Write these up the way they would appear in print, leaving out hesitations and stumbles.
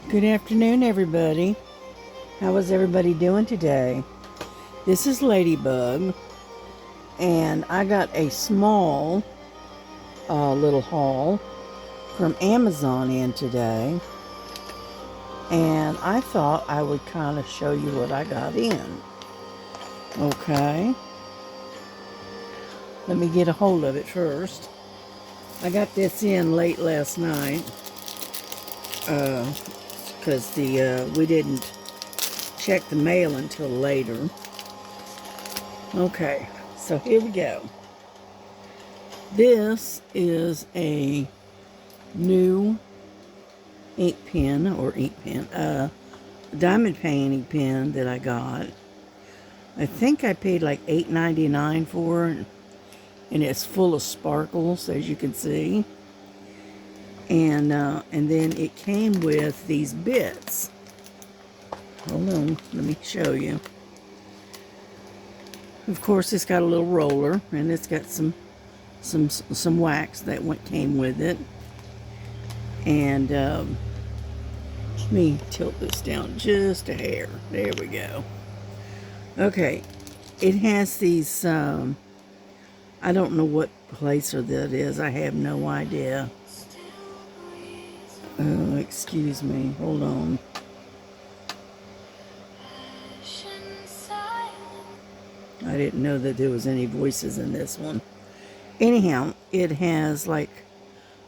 Good afternoon, everybody. How is everybody doing today? This is Ladybug, and I got a small little haul from Amazon in today, and I thought I would kind of show you what I got in. Okay, let me get a hold of it first. I got this in late last night because we didn't check the mail until later. Okay, so here we go. This is a new ink pen, diamond painting pen that I got. I think I paid like $8.99 for it, and it's full of sparkles, as you can see. And then it came with these bits. Hold on, let me show you. Of course, it's got a little roller, and it's got some wax that came with it. And let me tilt this down just a hair. There we go. Okay, it has these. I don't know what placer that is. I have no idea. Excuse me. Hold on. I didn't know that there was any voices in this one. Anyhow, it has like,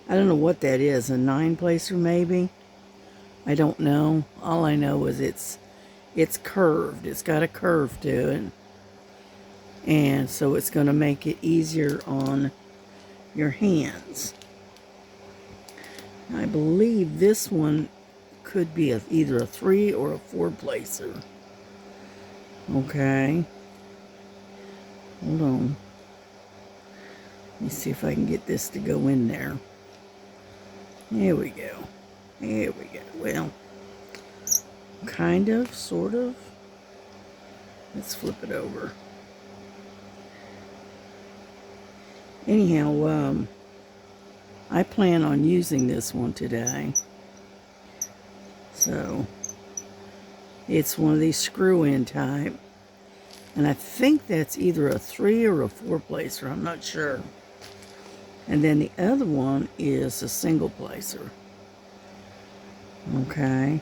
I don't know what that is, a 9-placer maybe? I don't know. All I know is it's curved. It's got a curve to it. And so it's going to make it easier on your hands. I believe this one could be either a 3 or a 4-placer. Okay. Hold on. Let me see if I can get this to go in there. There we go. There we go. Well, kind of, sort of. Let's flip it over. Anyhow, I plan on using this one today. So, it's one of these screw-in type. And I think that's either a 3 or a 4-placer. I'm not sure. And then the other one is a single placer. Okay.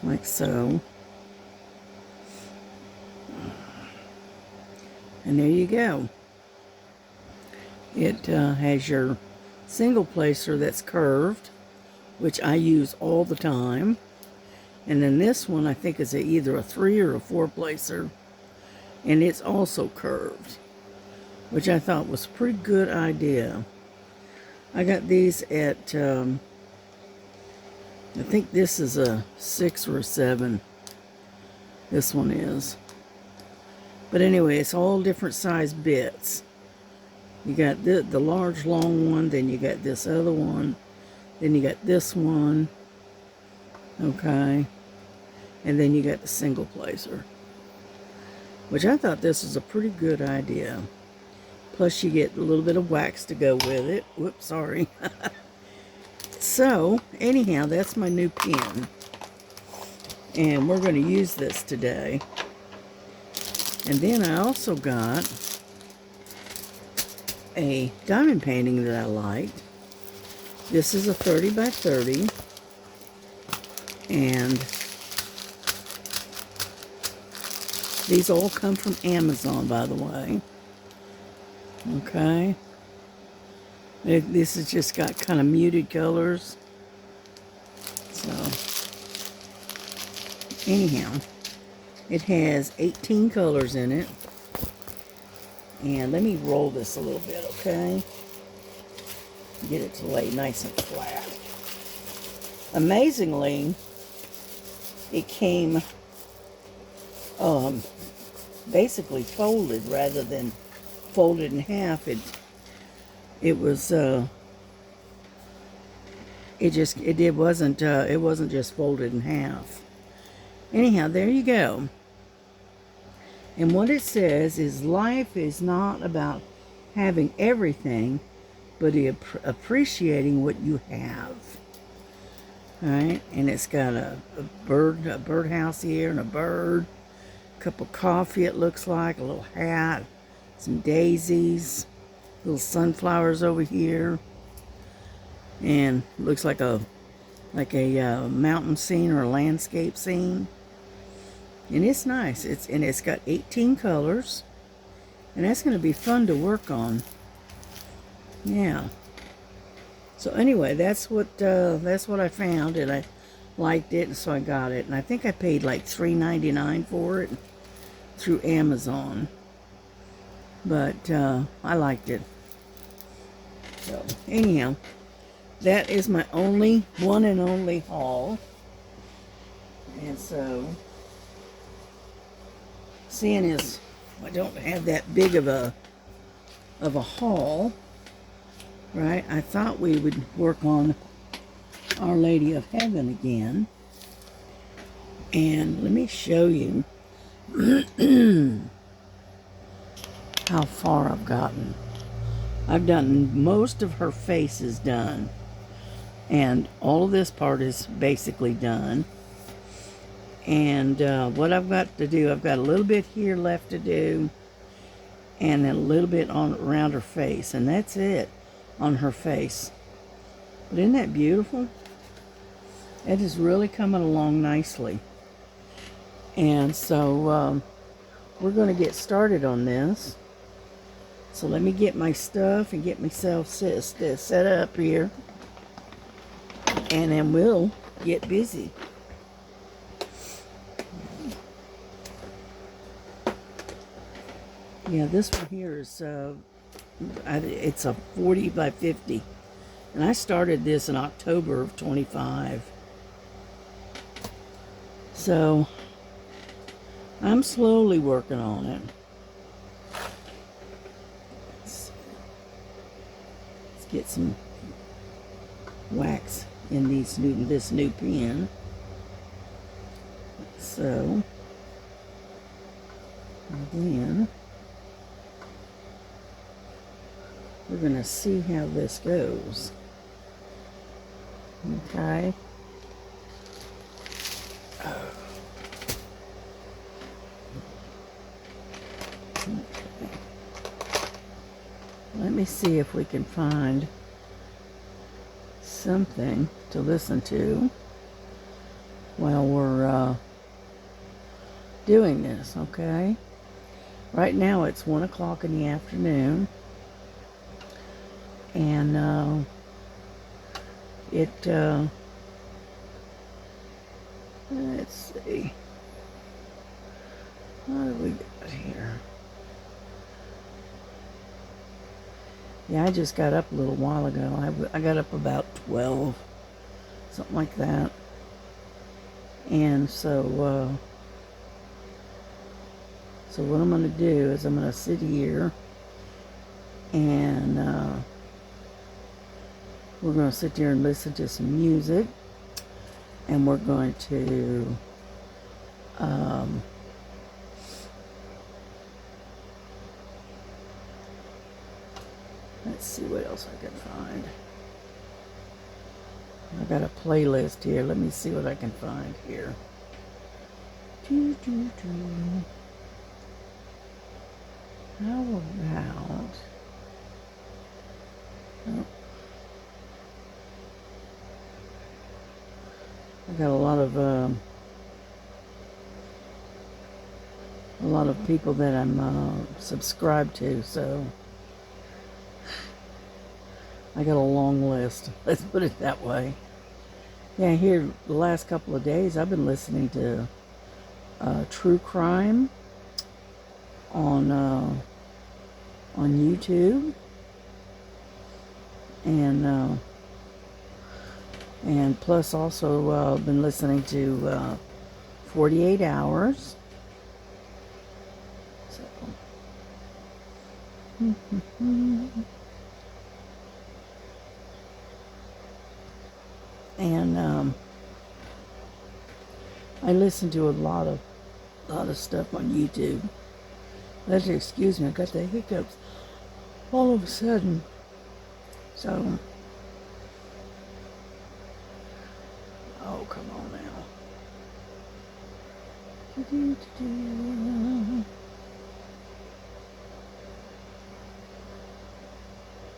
Like so. And there you go. It has your single placer that's curved, which I use all the time. And then this one I think is either a 3 or a 4-placer. And it's also curved, which I thought was a pretty good idea. I got these at, I think this is a 6 or a 7. This one is. But anyway, it's all different size bits. You got the large long one, then you got this other one, then you got this one, okay, and then you got the single placer, which I thought this was a pretty good idea. Plus you get a little bit of wax to go with it. Whoops, sorry. So, anyhow, that's my new pen, and we're going to use this today. And then I also got a diamond painting that I liked. This is a 30 by 30. And these all come from Amazon, by the way. Okay. This has just got kind of muted colors. So, anyhow, it has 18 colors in it. And let me roll this a little bit, okay? Get it to lay nice and flat. Amazingly, it came basically folded rather than folded in half. It wasn't just folded in half. Anyhow, there you go. And what it says is, life is not about having everything, but appreciating what you have. All right, and it's got a birdhouse here, and a bird, a cup of coffee. It looks like a little hat, some daisies, little sunflowers over here, and looks like a mountain scene or a landscape scene. And it's nice. It's got 18 colors, and that's going to be fun to work on. Yeah. So anyway, that's what I found, and I liked it, and so I got it. And I think I paid like $3.99 for it through Amazon. But I liked it. So anyhow, that is my one and only haul. And so, seeing as I don't have that big of a haul, right? I thought we would work on Our Lady of Heaven again. And let me show you how far I've gotten. I've done most of her faces done. And all of this part is basically done. And what I've got to do, I've got a little bit here left to do. And then a little bit around her face. And that's it on her face. But isn't that beautiful? It is really coming along nicely. And so we're going to get started on this. So let me get my stuff and get myself set up here. And then we'll get busy. Yeah, this one here is it's a 40 by 50, and I started this in October of 25. So I'm slowly working on it. Let's get some wax in this new pen. So, and then we're going to see how this goes. Okay. Let me see if we can find something to listen to while we're doing this, okay? Right now it's 1 o'clock in the afternoon. And let's see, what do we got here? Yeah, I just got up a little while ago. I got up about 12, something like that. And so what I'm going to do is I'm going to sit here and we're going to sit there and listen to some music, and we're going to let's see what else I can find. I got a playlist here. Let me see what I can find here. How about... Oh. I got a lot of people that I'm subscribed to, so I got a long list. Let's put it that way. Yeah, here the last couple of days I've been listening to true crime on YouTube, and plus also been listening to 48 Hours. So. And I listen to a lot of stuff on YouTube. Let's excuse me, I got the hiccups. all of a sudden. So, oh, come on now.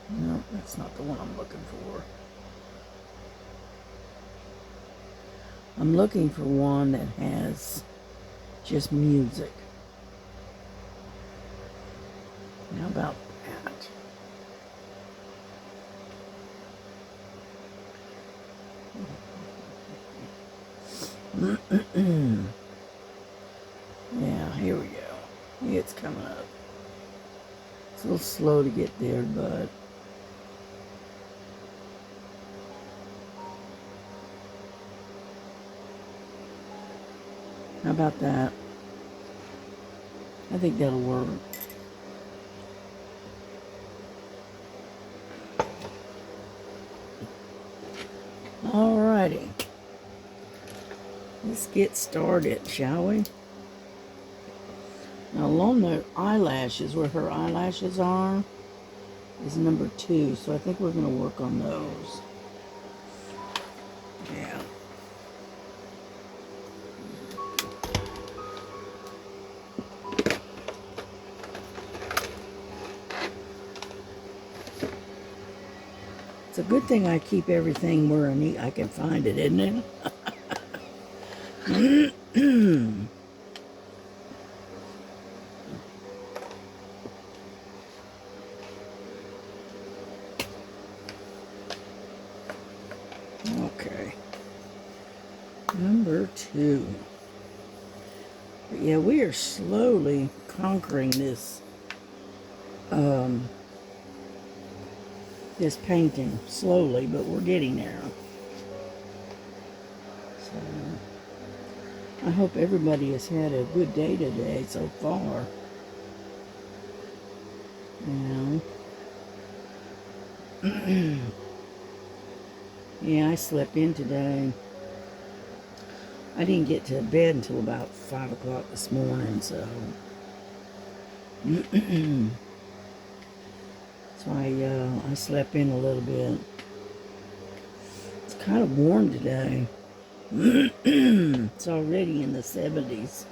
No, that's not the one I'm looking for. I'm looking for one that has just music. How about that? Yeah, here we go. It's coming up. It's a little slow to get there, but how about that? I think that'll work. Alrighty. Let's get started, shall we? Now, along the eyelashes, where her eyelashes are, is number 2. So I think we're going to work on those. Yeah. It's a good thing I keep everything where I can find it, isn't it? Okay. Number 2. But yeah, we are slowly conquering this this painting. Slowly, but we're getting there. So I hope everybody has had a good day today so far. Yeah. Yeah, I slept in today. I didn't get to bed until about 5 o'clock this morning, so so I slept in a little bit. It's kind of warm today. It's already in the 70s.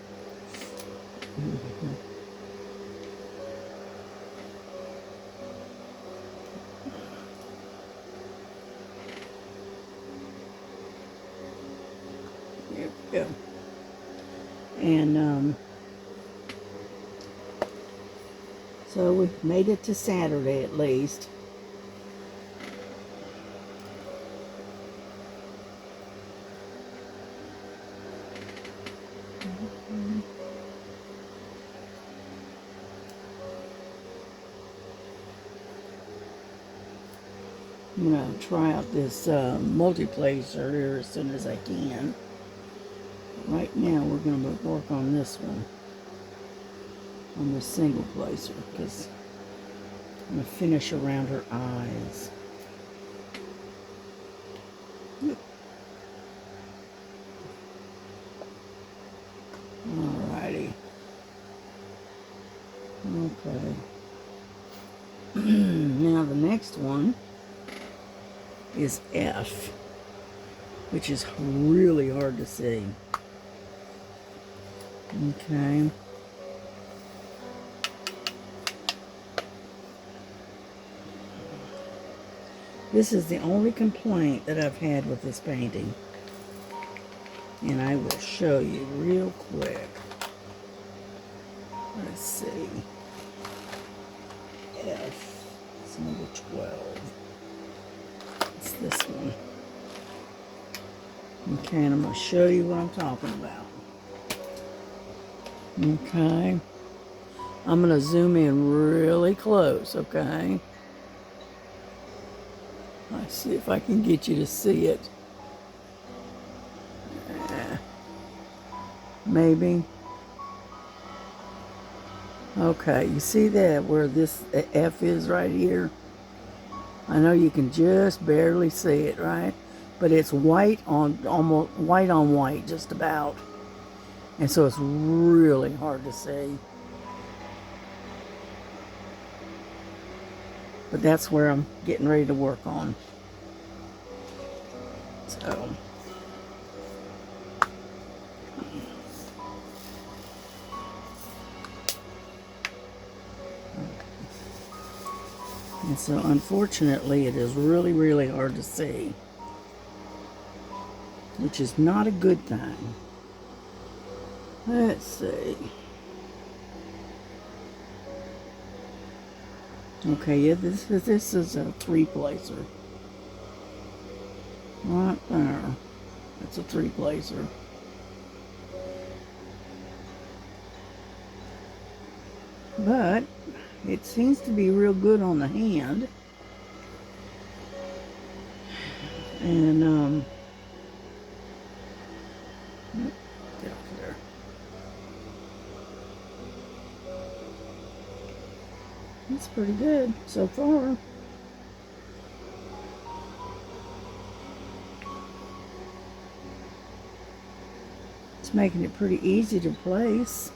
There we go. And so we made it to Saturday at least. I'm going to try out this multiplacer here as soon as I can. Right now we're going to work on this one. On the single placer, because I'm going to finish around her eyes. Alrighty. Okay. Now the next one is F, which is really hard to see. Okay. This is the only complaint that I've had with this painting. And I will show you real quick. Let's see. F. It's number 12. It's this one. Okay, and I'm going to show you what I'm talking about. Okay. I'm going to zoom in really close, okay? Let's see if I can get you to see it. Maybe. Okay, you see that where this F is right here? I know you can just barely see it, right? But it's white on, almost white on white, just about. And so it's really hard to see. But that's where I'm getting ready to work on. So, and so unfortunately it is really, really hard to see, which is not a good thing. Let's see. Okay, yeah, this is a 3-placer. Right there. That's a 3-placer. But it seems to be real good on the hand. And get off there. It's pretty good so far. It's making it pretty easy to place.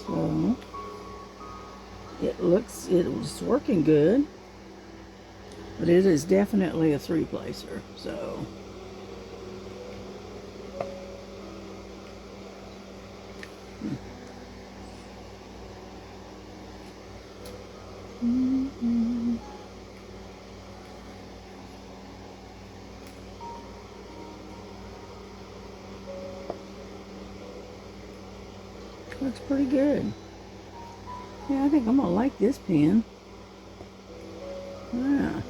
So it's working good. But it is definitely a 3-placer. So looks pretty good. Yeah, I think I'm gonna like this pen. Yeah.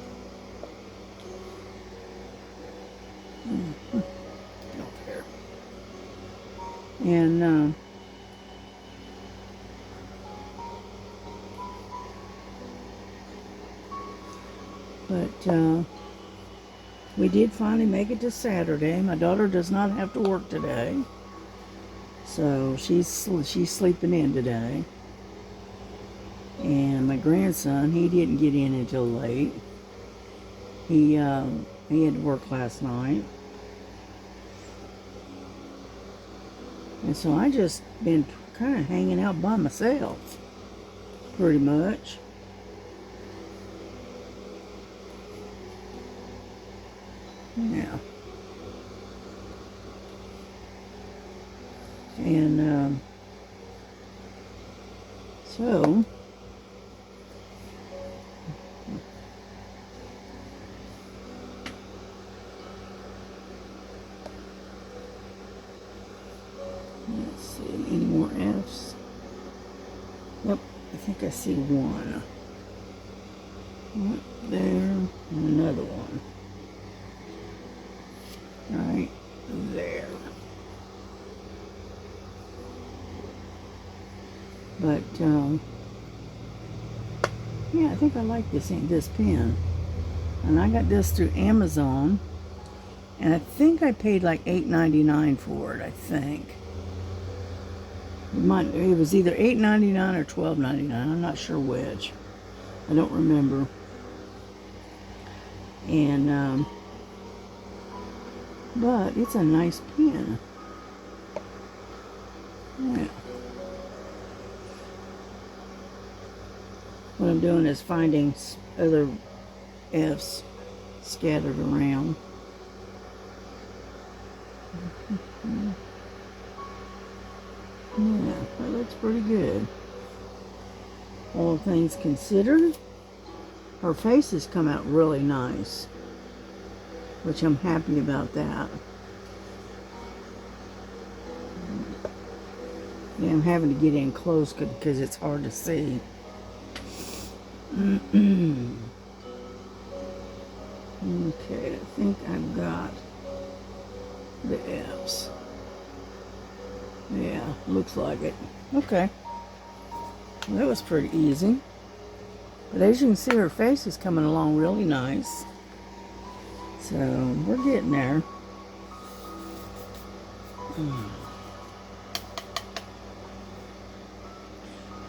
Don't care. And we did finally make it to Saturday. My daughter does not have to work today, so she's sleeping in today. And my grandson, he didn't get in until late. He had to work last night. And so I just been kind of hanging out by myself, pretty much. Yeah. And so let's see, any more F's? Yep, I think I see one. Right there, and another one. Right there. But yeah, I think I like this pen. And I got this through Amazon. And I think I paid like $8.99 for it, I think. It was either $8.99 or $12.99. I'm not sure which. I don't remember. And but it's a nice pen. Yeah. What I'm doing is finding other F's scattered around. Yeah, that looks pretty good. All things considered, her face has come out really nice, which I'm happy about that. Yeah, I'm having to get in close because it's hard to see. Okay, I think I've got the F's. Yeah, looks like it. Okay. Well, that was pretty easy. But as you can see, her face is coming along really nice. So, we're getting there.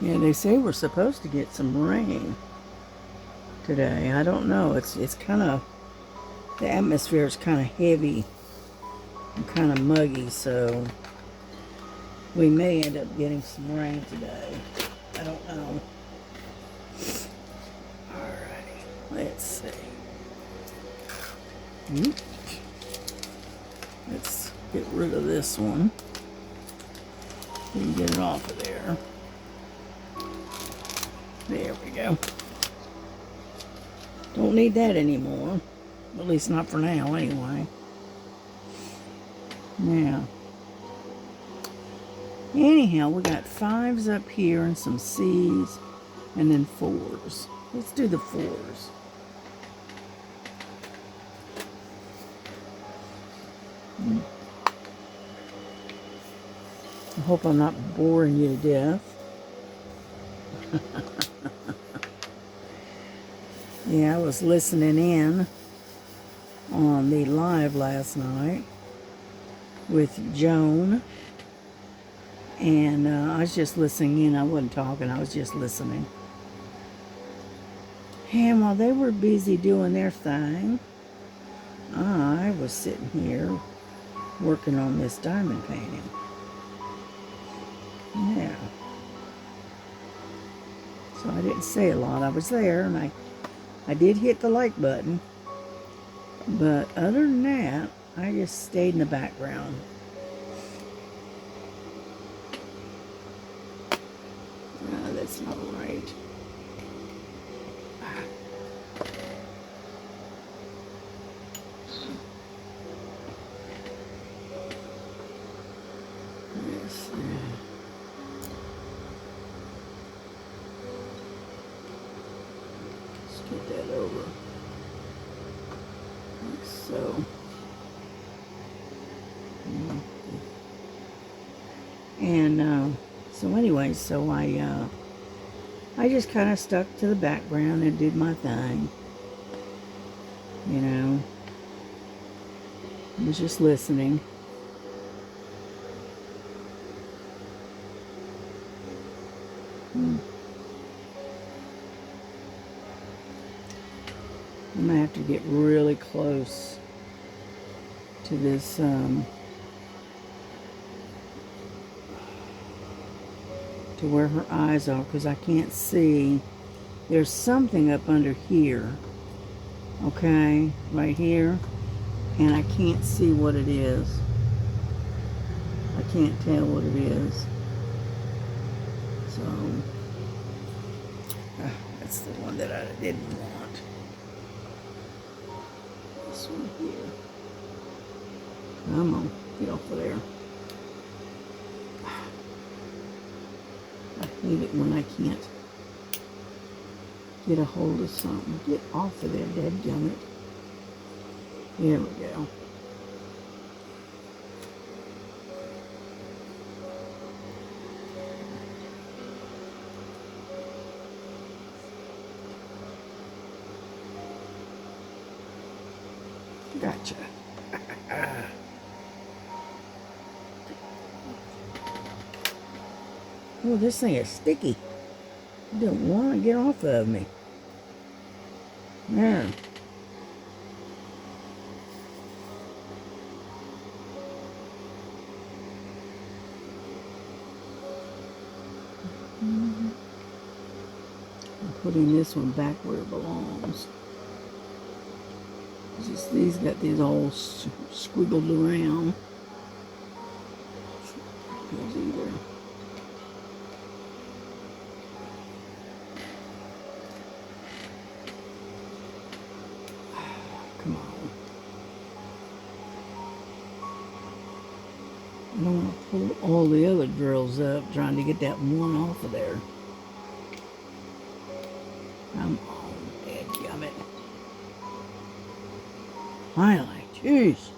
Yeah, they say we're supposed to get some rain today. I don't know. It's kind of, the atmosphere is kind of heavy and kind of muggy, so we may end up getting some rain today. I don't know. Let's see. Oop. Let's get rid of this one. We can get it off of there. There we go. Don't need that anymore. At least not for now, anyway. Now, anyhow, we got 5s up here and some C's and then 4s. Let's do the 4s. I hope I'm not boring you to death. Yeah, I was listening in on the live last night with Joan, and I was just listening in. I wasn't talking, I was just listening. And while they were busy doing their thing, I was sitting here working on this diamond painting. Yeah. So I didn't say a lot. I was there, and I did hit the like button. But other than that, I just stayed in the background. No, that's not right. Yes. Let's get that over. Like so. And so anyway, so I just kind of stuck to the background and did my thing. You know, I was just listening. I'm gonna have to get really close to this to where her eyes are, because I can't see. There's something up under here, okay, right here, and I can't see what it is. I can't tell what it is. So that's the one that I didn't want. This one here. Come on, get off of there. I hate it when I can't get a hold of something. Get off of there, dadgummit. There we go. Gotcha. Oh, this thing is sticky. It don't want to get off of me. There. I'm putting this one back where it belongs. Just these got these all squiggled around. There's either. Come on. I don't want to pull all the other drills up trying to get that one off of there. Come on, dadgummit. Finally, jeez.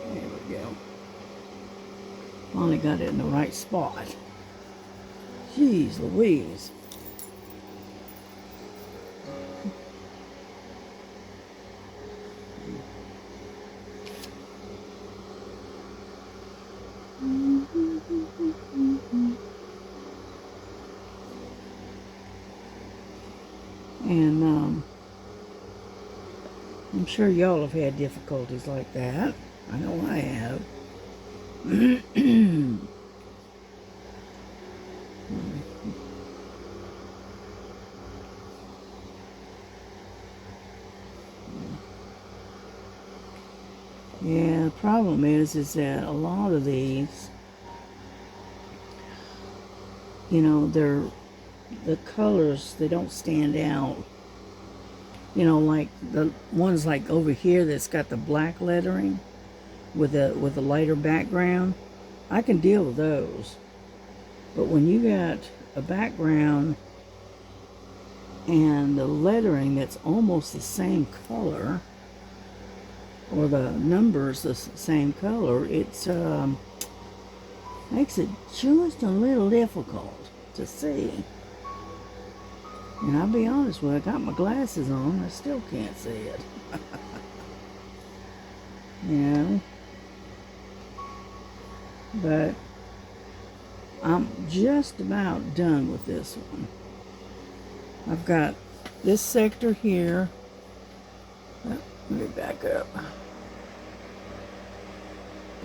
There we go. Finally got it in the right spot. Jeez Louise. I'm sure y'all have had difficulties like that. I know I have. Yeah, the problem is that a lot of these, you know, the colors, they don't stand out. You know, like the ones like over here that's got the black lettering with a lighter background. I can deal with those. But when you got a background and the lettering that's almost the same color, or the numbers the same color, it's makes it just a little difficult to see. And I'll be honest with you, I got my glasses on, I still can't see it. You know? But I'm just about done with this one. I've got this sector here. Let me back up.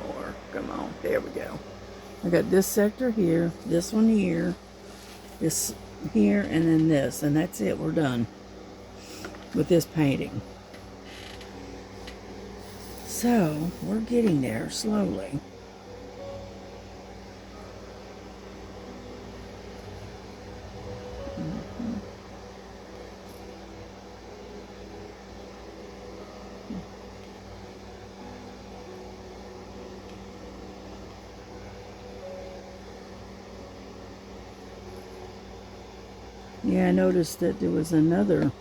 Or, come on, there we go. I got this sector here, this one here, this here, and then this, and that's it. We're done with this painting. So, we're getting there slowly. Yeah, I noticed that there was another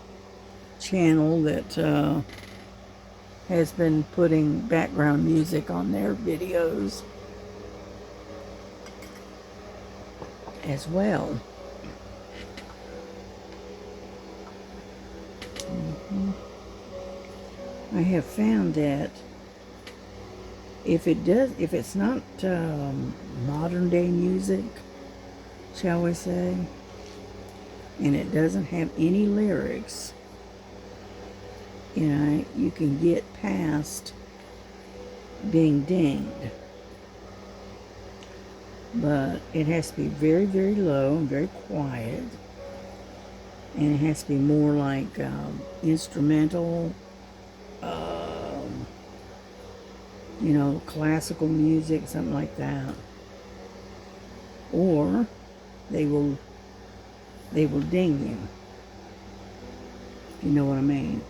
channel that has been putting background music on their videos as well. I have found that if it's not modern day music, shall we say, and it doesn't have any lyrics, you know, you can get past being dinged. But it has to be very, very low and very quiet. And it has to be more like instrumental, you know, classical music, something like that. Or they will ding you. If you know what I mean.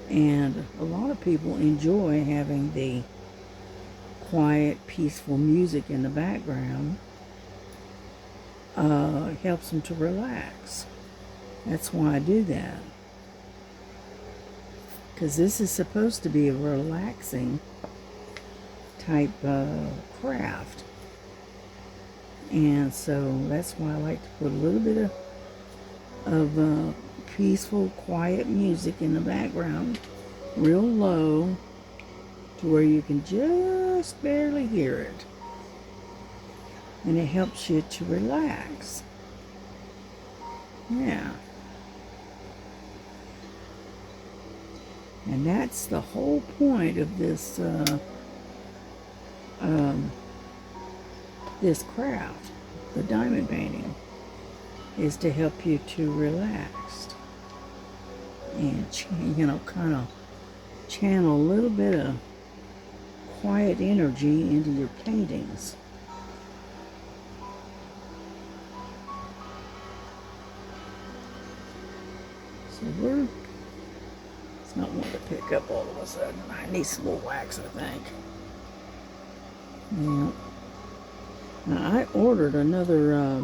And a lot of people enjoy having the quiet, peaceful music in the background. It helps them to relax. That's why I do that. Because this is supposed to be a relaxing type craft. And so that's why I like to put a little bit of peaceful, quiet music in the background, real low, to where you can just barely hear it. And it helps you to relax. Yeah. And that's the whole point of this this craft, the diamond painting, is to help you to relax and, you know, kind of channel a little bit of quiet energy into your paintings. So it's not one to pick up all of a sudden. I need some more wax, I think. Yeah. Now, I ordered another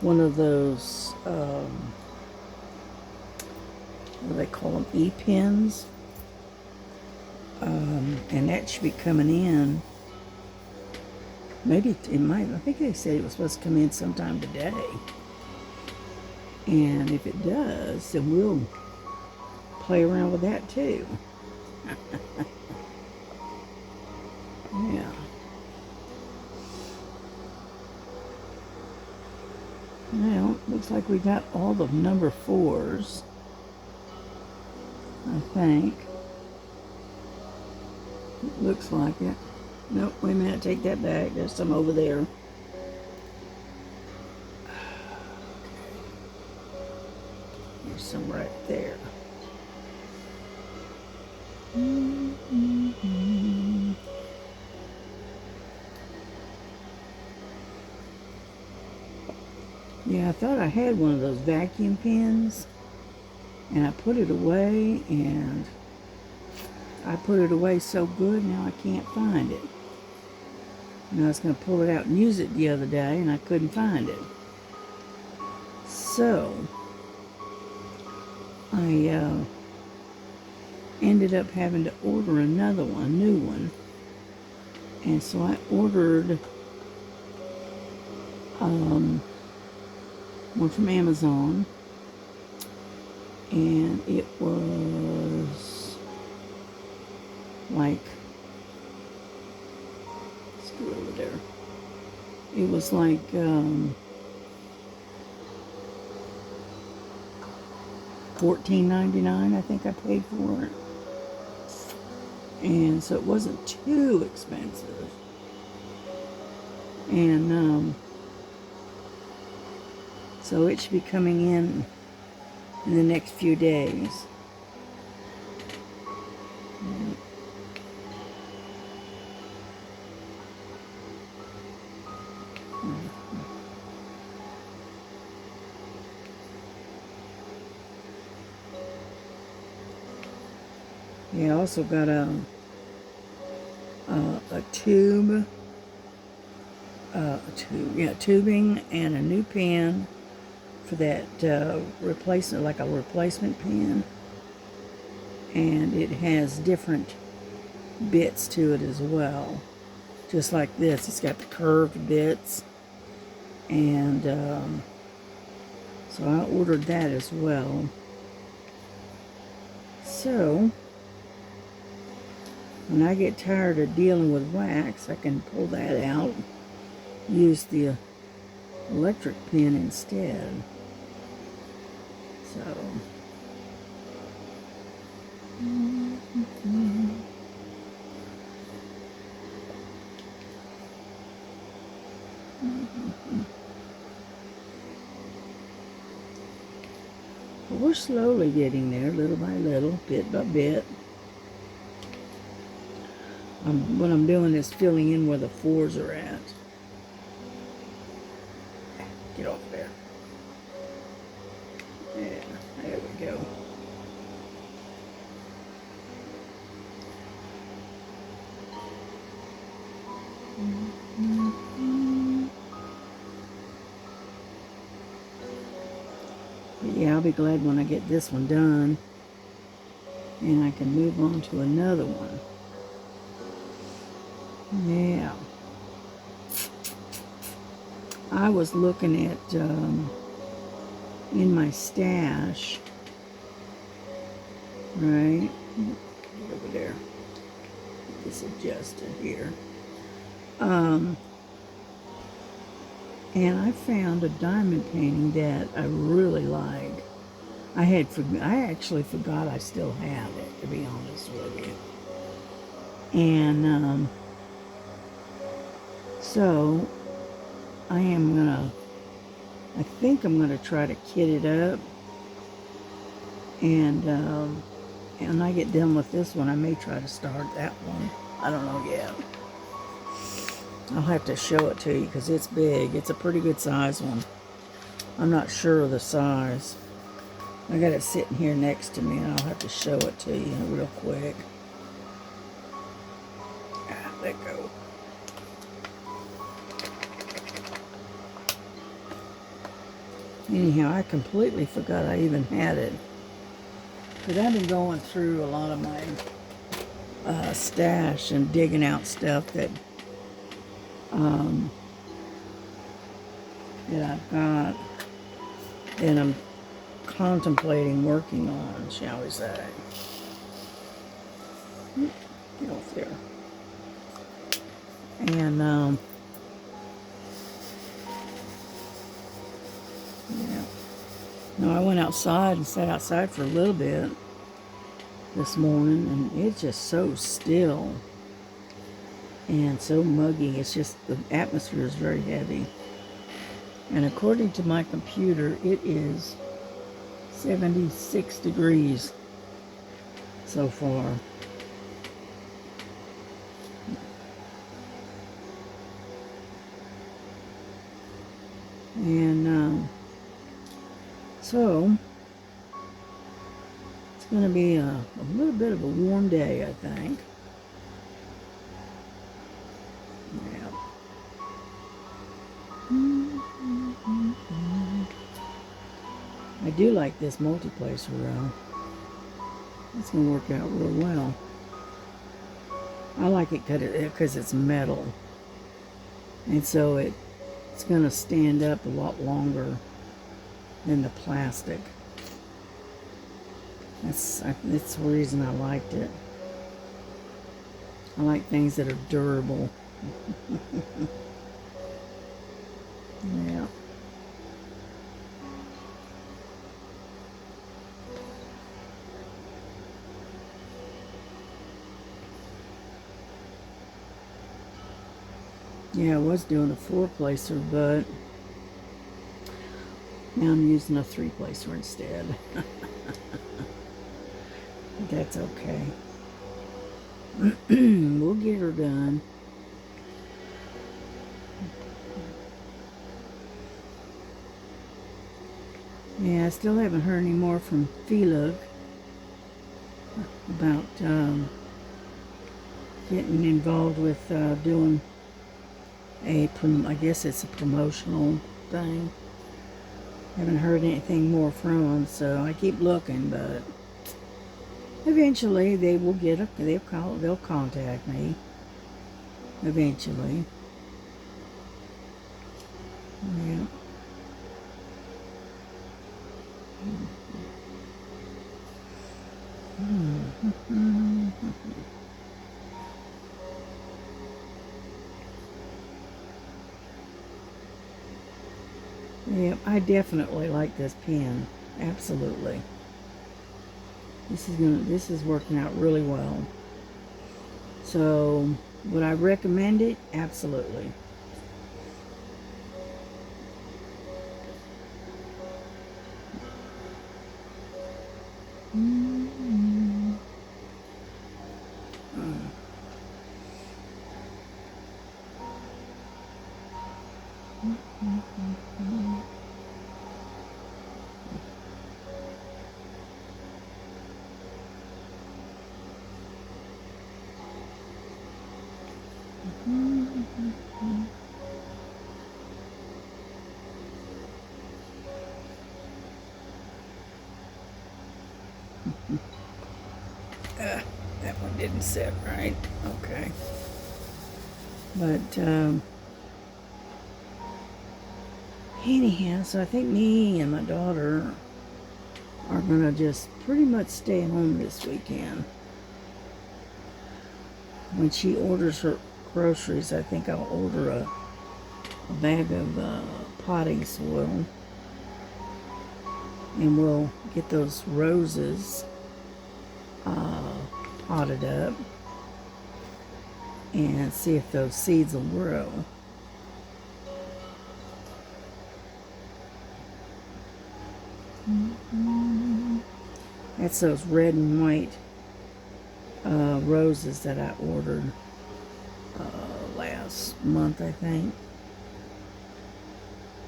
one of those, what do they call them, E-pens? And that should be coming in. Maybe it might, I think they said it was supposed to come in sometime today. And if it does, then we'll play around with that too. Yeah. Well, looks like we got all the number 4s. I think. It looks like it. Nope, wait a minute, take that back. There's some over there. There's some right there. Yeah, I thought I had one of those vacuum pens, and I put it away, and I put it away so good, now I can't find it. And I was going to pull it out and use it the other day, and I couldn't find it. So, I ended up having to order another one, a new one. And so I ordered one from Amazon, and it was like, let's go over there. It was like $14.99, I think I paid for it. And so it wasn't too expensive. And so it should be coming in the next few days. Yeah, I also got a tubing and a new pen for that replacement, like a replacement pen, and it has different bits to it as well, just like this. It's got the curved bits, and so I ordered that as well. So when I get tired of dealing with wax, I can pull that out, use the electric pen instead. So, but we're slowly getting there, little by little, bit by bit. What I'm doing is filling in where the fours are at. Get off there. Yeah, there we go. But yeah, I'll be glad when I get this one done, and I can move on to another one. Yeah. I was looking at in my stash, right? Get over there. Get this adjusted here. And I found a diamond painting that I really like. I actually forgot I still had it, to be honest with you. And so I think I'm gonna try to kit it up, and when I get done with this one, I may try to start that one. I don't know yet. I'll have to show it to you because it's big. It's a pretty good size one. I'm not sure of the size. I got it sitting here next to me, and I'll have to show it to you real quick. Let go. Anyhow, I completely forgot I even had it. Because I've been going through a lot of my stash and digging out stuff that I've got and I'm contemplating working on, shall we say. Get off there. And yeah. No, I went outside and sat outside for a little bit. this morning, and it's just so still and so muggy. It's just the atmosphere is very heavy. And according to my computer, it is 76 degrees so far. And so it's going to be a little bit of a warm day, I think. Yeah. I do like this multiplacer though. It's going to work out real well. I like it because it's metal. And so it's going to stand up a lot longer than the plastic. That's the reason I liked it. I like things that are durable. Yeah. Yeah, I was doing a 4-placer, but now I'm using a 3-placer instead. That's okay. We'll get her done. Yeah, I still haven't heard any more from Philip about getting involved with doing I guess it's a promotional thing. Haven't heard anything more from them, so I keep looking, but eventually they will they'll contact me. Eventually. Yeah. Yep, I definitely like this pen. Absolutely. This is working out really well. So, would I recommend it? Absolutely. That one didn't sit right. Okay. But anyhow, so I think me and my daughter are gonna just pretty much stay home this weekend. When she orders her groceries, I think I'll order a bag of potting soil, and we'll get those roses potted up and see if those seeds will grow. That's those red and white roses that I ordered last month, I think.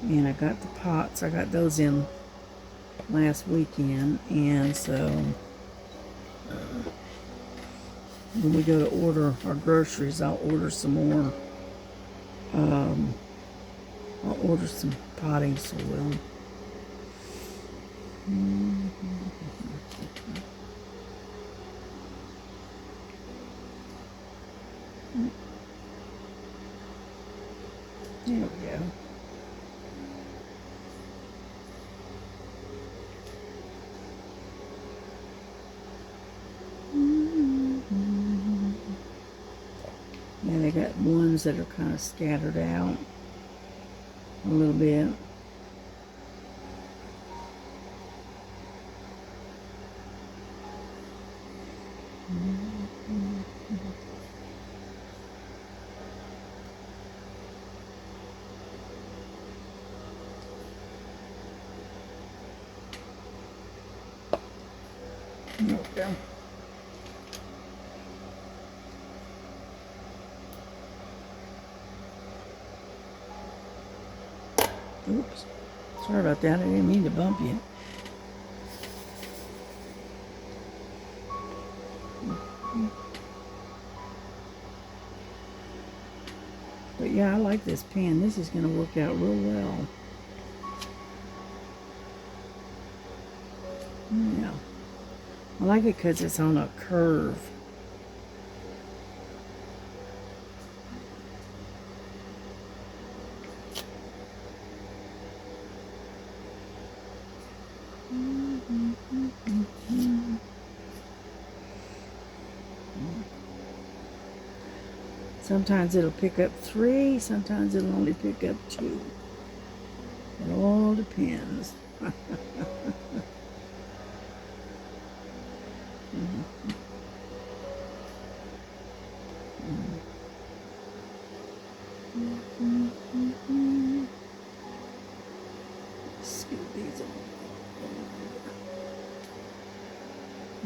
And I got the pots. I got those in last weekend, and so when we go to order our groceries, I'll order some more. I'll order some potting soil. There we go. Yeah, they got ones that are kind of scattered out a little bit. There we go. Oops. Sorry about that. I didn't mean to bump you. But yeah, I like this pen. This is going to work out real well. Yeah. I like it because it's on a curve. Sometimes it'll pick up 3, sometimes it'll only pick up 2. It all depends. Scoot these on.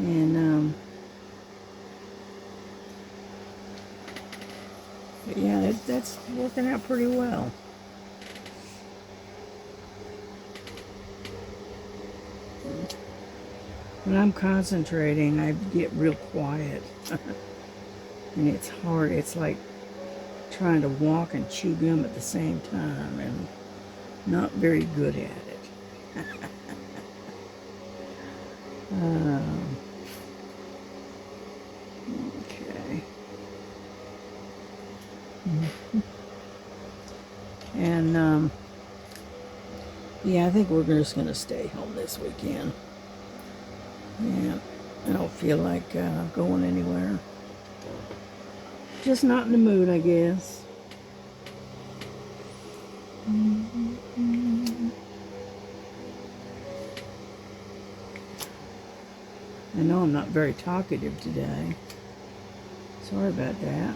And but yeah, that's working out pretty well. When I'm concentrating, I get real quiet. And it's hard. It's like trying to walk and chew gum at the same time, and not very good at it. Okay. And yeah, I think we're just gonna stay home this weekend. Yeah, I don't feel like going anywhere. Just not in the mood, I guess. I know I'm not very talkative today. Sorry about that.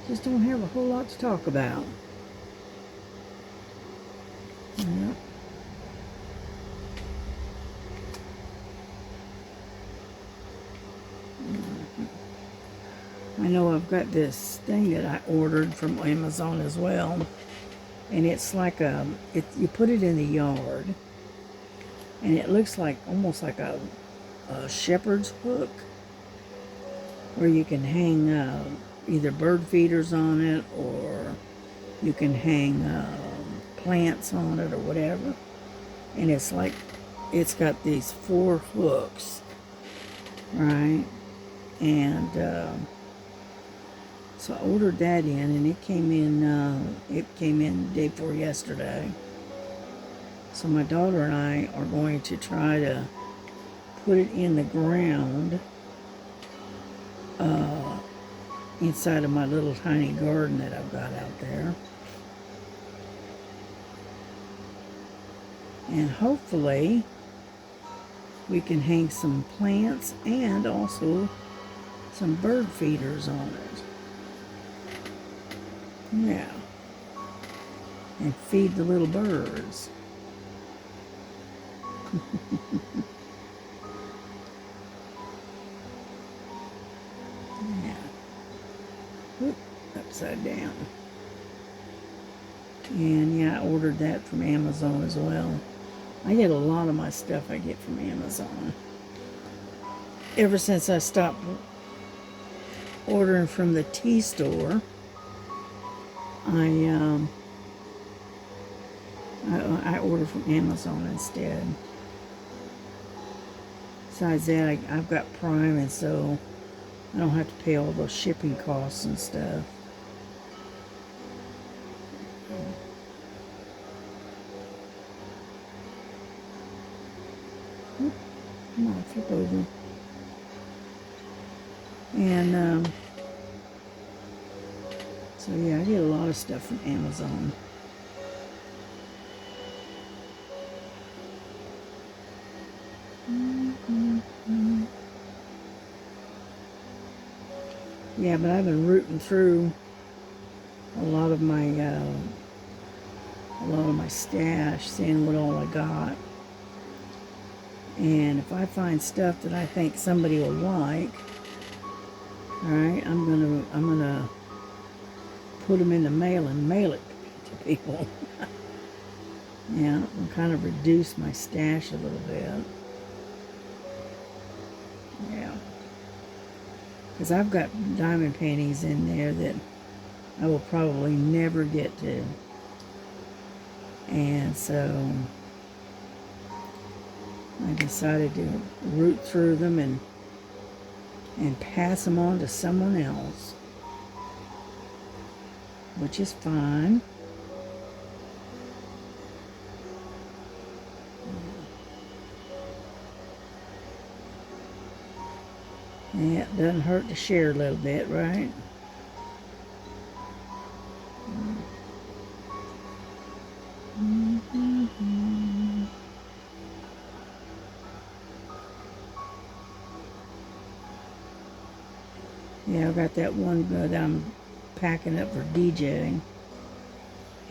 Just don't have a whole lot to talk about. Yeah. I know I've got this thing that I ordered from Amazon as well, and it's like you put it in the yard, and it looks like almost like a shepherd's hook, where you can hang either bird feeders on it, or you can hang plants on it or whatever. And it's like it's got these 4 hooks, right? And so I ordered that in, and it came in the day before yesterday. So my daughter and I are going to try to put it in the ground inside of my little tiny garden that I've got out there. And hopefully we can hang some plants and also some bird feeders on it. Yeah. And feed the little birds. Yeah. Oop, upside down. And yeah, I ordered that from Amazon as well. I get a lot of my stuff I get from Amazon. Ever since I stopped ordering from the tea store, I order from Amazon instead. Besides that, I've got Prime, and so I don't have to pay all those shipping costs and stuff. Come on, flip over. And so yeah, I get a lot of stuff from Amazon. Yeah, but I've been rooting through a lot of my stash, seeing what all I got. And if I find stuff that I think somebody will like, all right, I'm gonna put them in the mail and mail it to people. Yeah, and kind of reduce my stash a little bit. Yeah, because I've got diamond pennies in there that I will probably never get to, and so I decided to root through them and pass them on to someone else, which is fine. Yeah, it doesn't hurt to share a little bit, right? Yeah, I got that one that I'm packing up for DJing,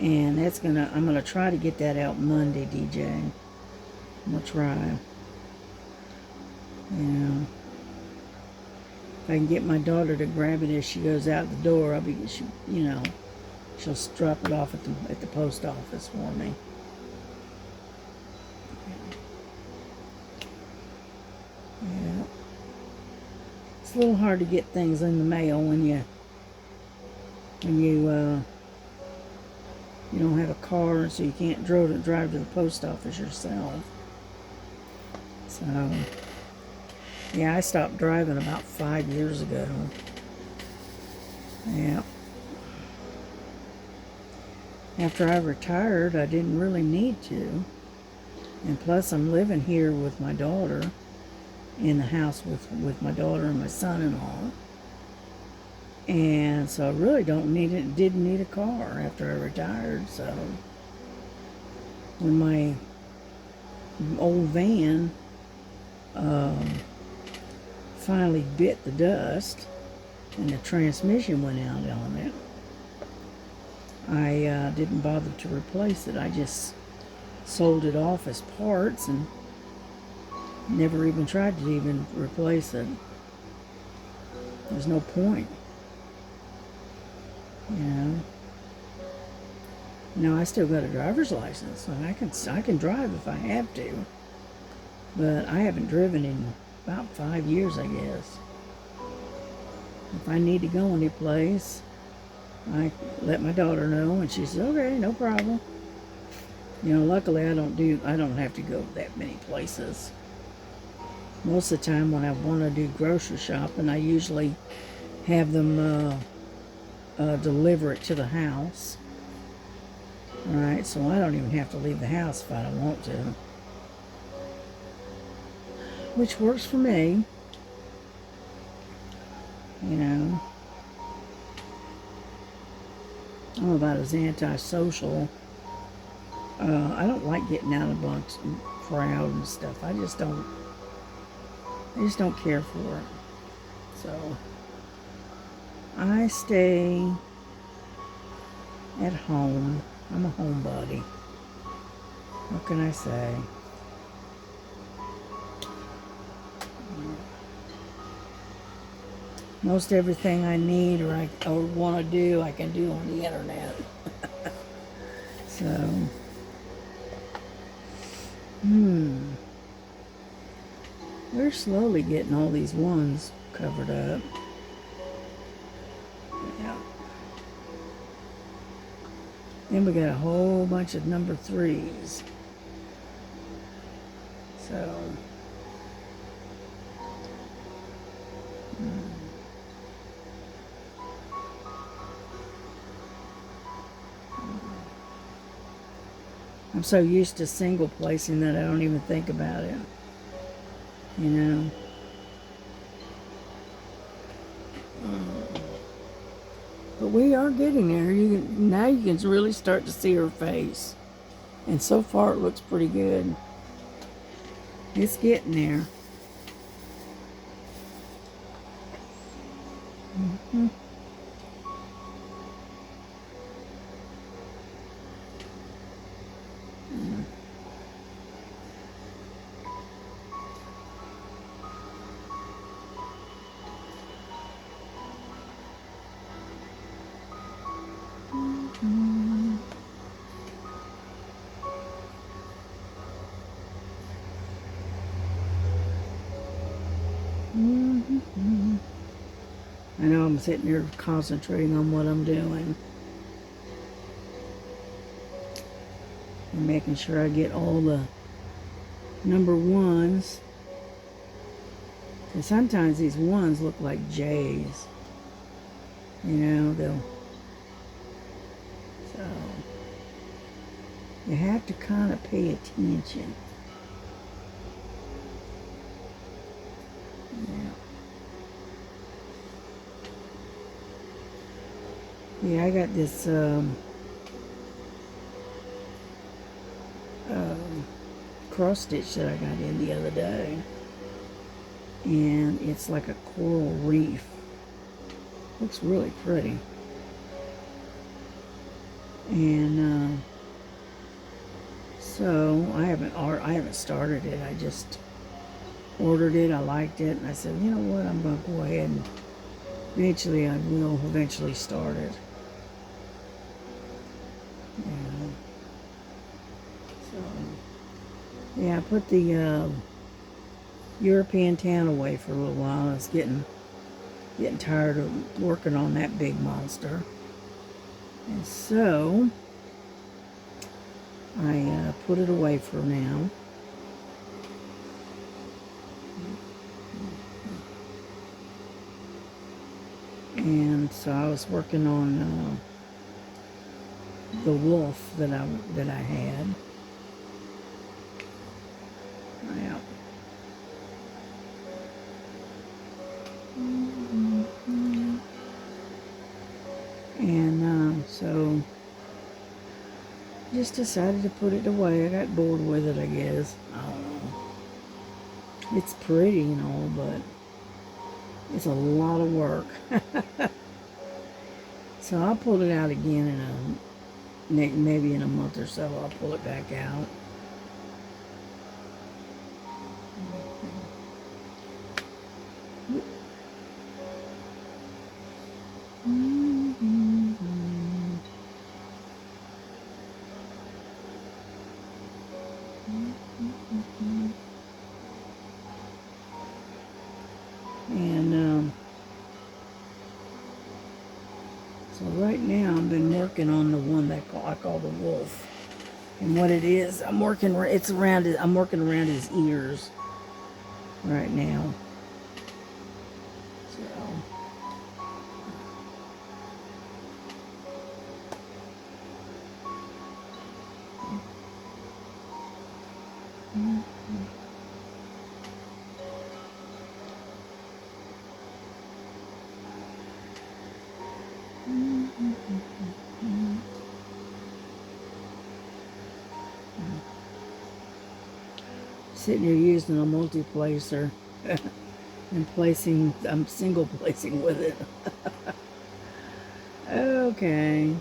and I'm gonna try to get that out Monday, DJing. I'm gonna try. Yeah. If I can get my daughter to grab it as she goes out the door, she'll drop it off at the post office for me. Yeah. It's a little hard to get things in the mail when you don't have a car, so you can't drive to the post office yourself. So, yeah, I stopped driving about 5 years ago. Yeah. After I retired, I didn't really need to. And plus, I'm living here with my daughter, in the house with my daughter and my son-in-law. And so I really didn't need a car after I retired. So when my old van finally bit the dust and the transmission went out on it, I didn't bother to replace it. I just sold it off as parts and never even tried to even replace it. There's no point. I still got a driver's license, and I can drive if I have to. But I haven't driven in about 5 years, I guess. If I need to go any place, I let my daughter know, and she says, "Okay, no problem." Luckily I don't have to go that many places. Most of the time when I want to do grocery shopping, I usually have them deliver it to the house. All right, so I don't even have to leave the house if I don't want to, which works for me. I'm about as antisocial. I don't like getting out amongst a crowd and stuff. I just don't care for it. So I stay at home. I'm a homebody. What can I say? Most everything I need or want to do, I can do on the internet. So, we're slowly getting all these ones covered up. Yeah. Then we got a whole bunch of number 3s. So, I'm so used to single placing that I don't even think about it. But we are getting there. Now you can really start to see her face. And so far it looks pretty good. It's getting there. I know I'm sitting here concentrating on what I'm doing. And making sure I get all the number ones. And sometimes these ones look like J's. You know, they'll... So... You have to kind of pay attention. Yeah, I got this cross stitch that I got in the other day, and it's like a coral reef. Looks really pretty. And so I haven't started it. I just ordered it. I liked it, and I said, you know what? I'm gonna go ahead and eventually I will eventually start it. Yeah, I put the European tan away for a little while. I was getting tired of working on that big monster. And so, I put it away for now. And so I was working on the wolf that I had. Yeah. And so just decided to put it away. I got bored with it, I guess. I don't know. It's pretty and all, but it's a lot of work. So I'll pull it out again in maybe in a month or so. I'll pull it back out. And so right now I've been working on the one that I call the wolf. And what it is, I'm working around his ears right now. So sitting here using a multi-placer and I'm single placing with it. Okay.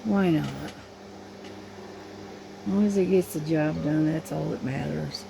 Why not? As long as it gets the job done, that's all that matters.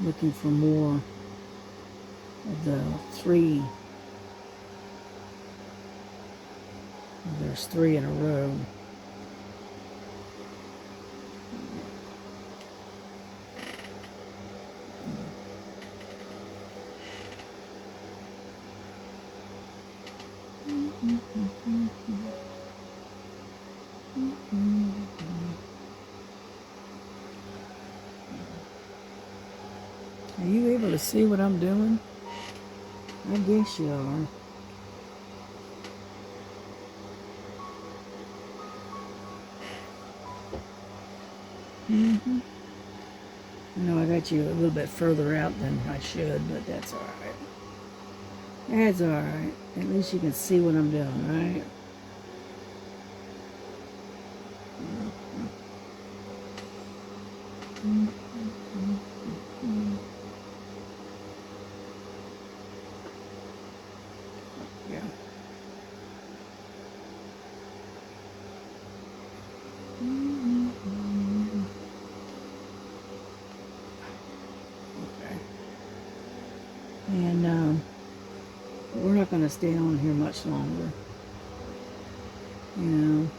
Looking for more of the three. There's 3 in a row. Are you able able to see what I'm doing? I guess you are. I know I got you a little bit further out than I should, but that's all right. That's all right. At least you can see what I'm doing, right? Yeah. Okay. And we're not going to stay on here much longer, you know,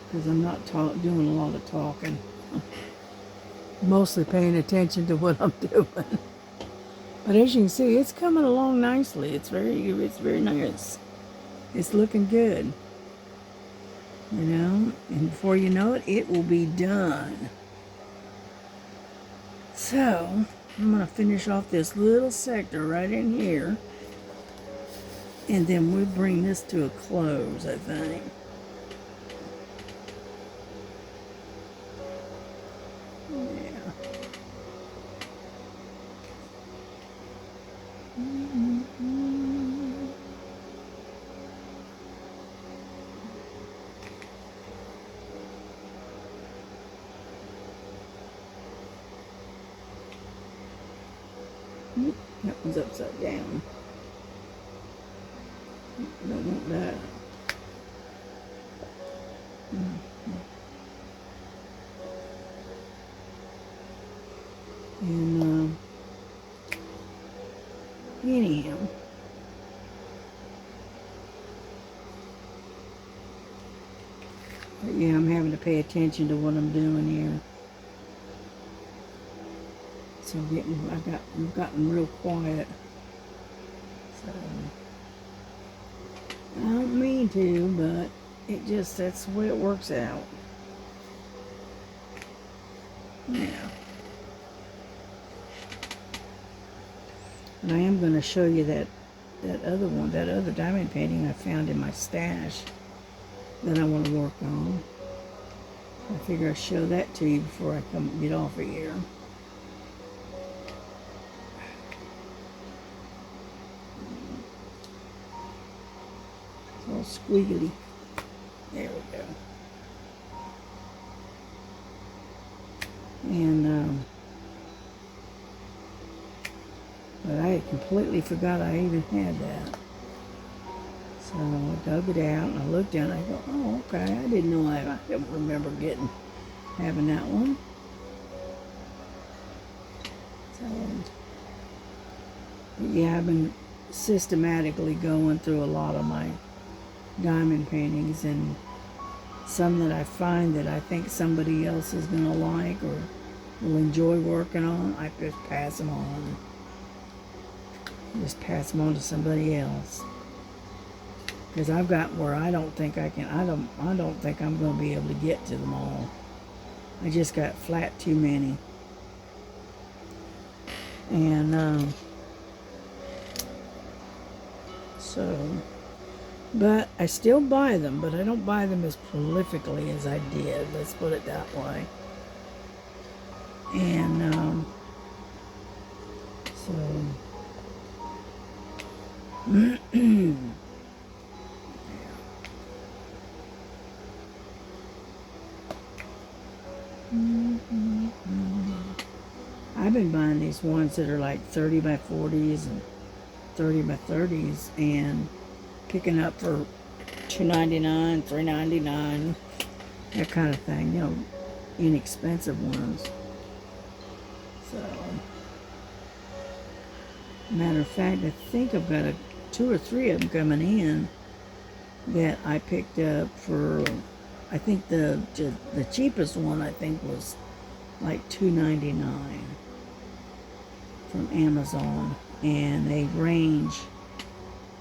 because I'm not doing a lot of talking. Mostly paying attention to what I'm doing. But as you can see, it's coming along nicely. It's very nice. It's looking good. You know, and before you know it, it will be done. So, I'm going to finish off this little sector right in here. And then we'll bring this to a close, I think. Yeah. That one's upside down. Don't want that. And anyhow, but yeah, I'm having to pay attention to what I'm doing here. So I've gotten real quiet. So I don't mean to, but that's the way it works out. Yeah. And I am going to show you that other diamond painting I found in my stash that I want to work on. I figure I'll show that to you before I get off of here. It's all squiggly. There we go. And but I had completely forgot I even had that. So I dug it out and I looked down and I go, oh, okay, I didn't know I don't remember having that one. So, yeah, I've been systematically going through a lot of my diamond paintings, and some that I find that I think somebody else is going to like or will enjoy working on, I just pass them on. Just pass them on to somebody else. Because I've got where I don't think I don't think I'm going to be able to get to them all. I just got flat too many. And but I still buy them, but I don't buy them as prolifically as I did. Let's put it that way. And I've been buying these ones that are like 30 by 40s and 30 by 30s and picking up for $2.99, $3.99, that kind of thing, you know, inexpensive ones. So, matter of fact, I think I've got 2 or 3 of them coming in that I picked up for, I think the cheapest one I think was like $2.99 from Amazon, and they range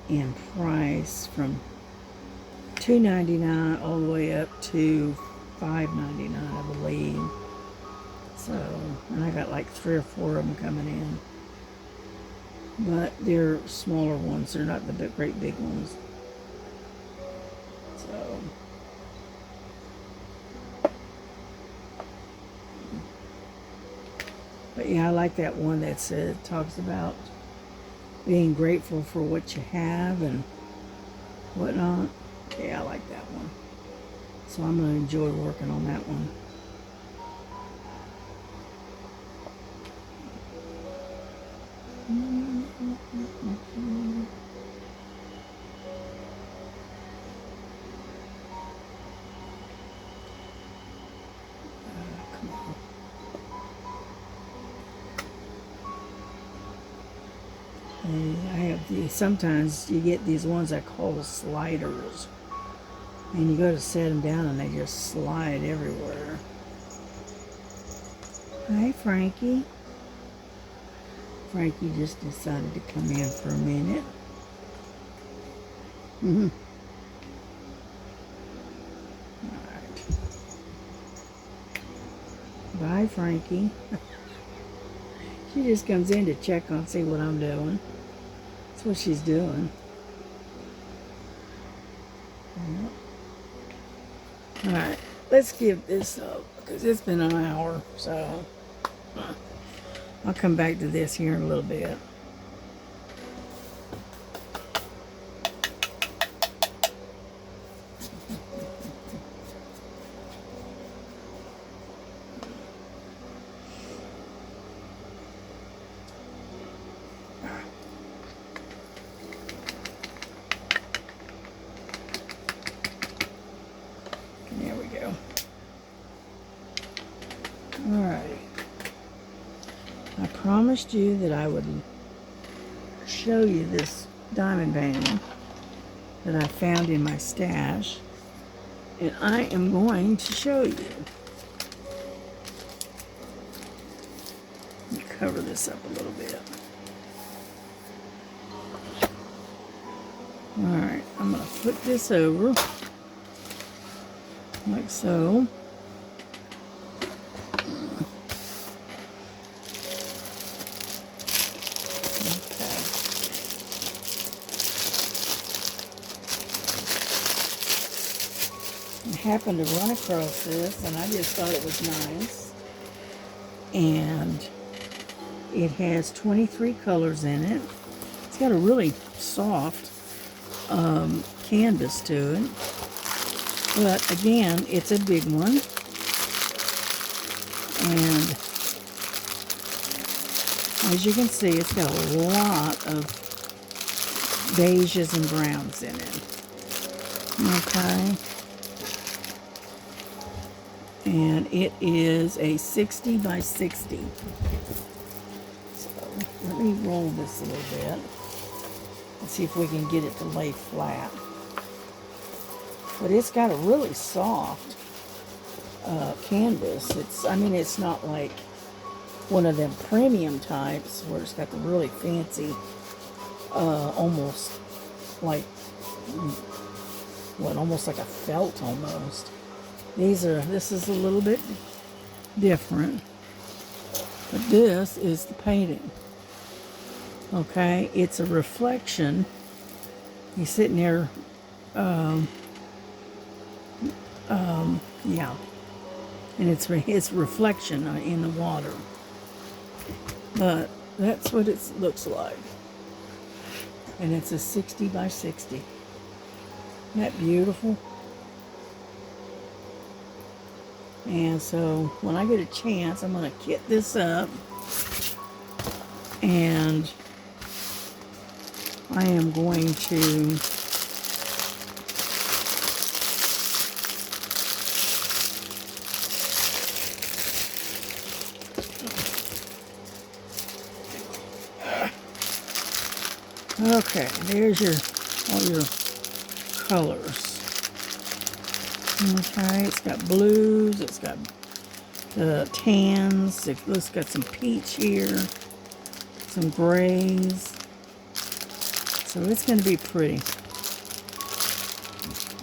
in price from $2.99 all the way up to $5.99, I believe. So, and I got like 3 or 4 of them coming in. But they're smaller ones. They're not the great big ones. So, but yeah, I like that one that talks about being grateful for what you have and whatnot. Yeah, I like that one. So I'm going to enjoy working on that one. Come on. And I have these, sometimes you get these ones I call sliders. And you go to set them down and they just slide everywhere. Hi, Frankie. Frankie just decided to come in for a minute. Alright. Bye, Frankie. She just comes in to check on, see what I'm doing. That's what she's doing. Alright, let's give this up because it's been an hour, so I'll come back to this here in a little bit. There we go. Alrighty. I promised you that I would show you this diamond painting that I found in my stash, and I am going to show you. Let me cover this up a little bit. Alright, I'm going to flip this over like so. Happened to run across this and I just thought it was nice, and it has 23 colors in it. It's got a really soft canvas to it, but again, it's a big one, and as you can see, it's got a lot of beiges and browns in it. Okay. And it is a 60 by 60. So let me roll this a little bit and see if we can get it to lay flat. But it's got a really soft canvas. It's not like one of them premium types where it's got the really fancy, almost like a felt almost. This is a little bit different, but this is the painting. Okay, it's a reflection. He's sitting there, yeah, and it's his reflection in the water. But that's what it looks like, and it's a 60 by 60. Isn't that beautiful? And so when I get a chance, I'm going to kit this up, and I am going to okay, there's all your colors. Okay, it's got blues, it's got tans, it's got some peach here, some grays. So it's going to be pretty.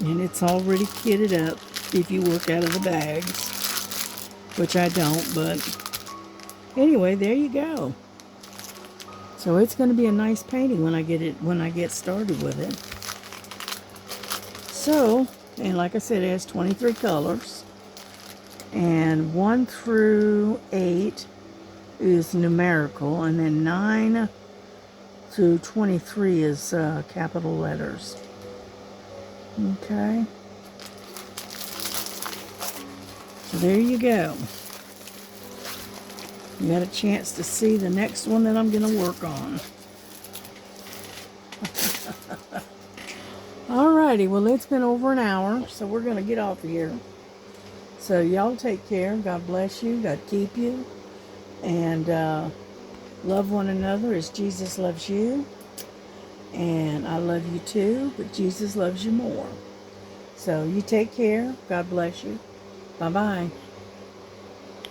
And it's already kitted up if you work out of the bags, which I don't, but Anyway, there you go. So it's going to be a nice painting when I get started with it. So, and like I said, it has 23 colors. And 1 through 8 is numerical, and then 9 to 23 is capital letters. Okay. So there you go. You got a chance to see the next one that I'm going to work on. Alrighty, well, it's been over an hour, so we're going to get off of here. So y'all take care. God bless you. God keep you. And love one another as Jesus loves you. And I love you too, but Jesus loves you more. So you take care. God bless you. Bye-bye.